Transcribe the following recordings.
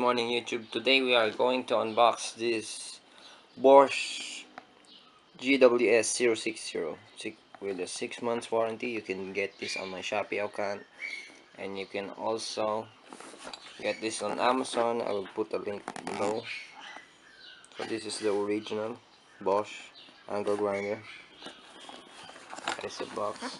morning YouTube. Today we are going to unbox this Bosch GWS 060 with a 6 months warranty. You can get this on my Shopee account, and you can also get this on Amazon. I will put a link below. So this is the original Bosch angle grinder. There's a box.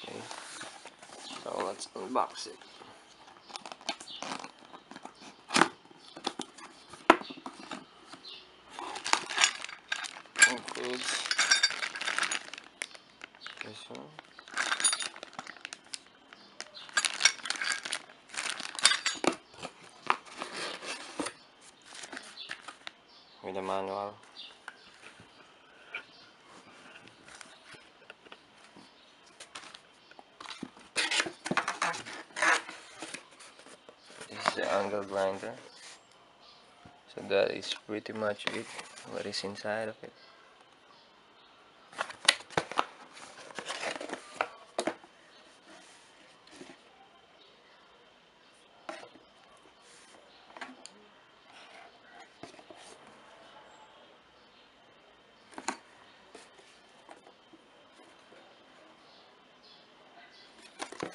Okay, so let's unbox it. Includes this one. With a manual. This is the angle grinder. So that is pretty much it. What is inside of it?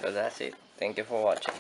So that's it. Thank you for watching.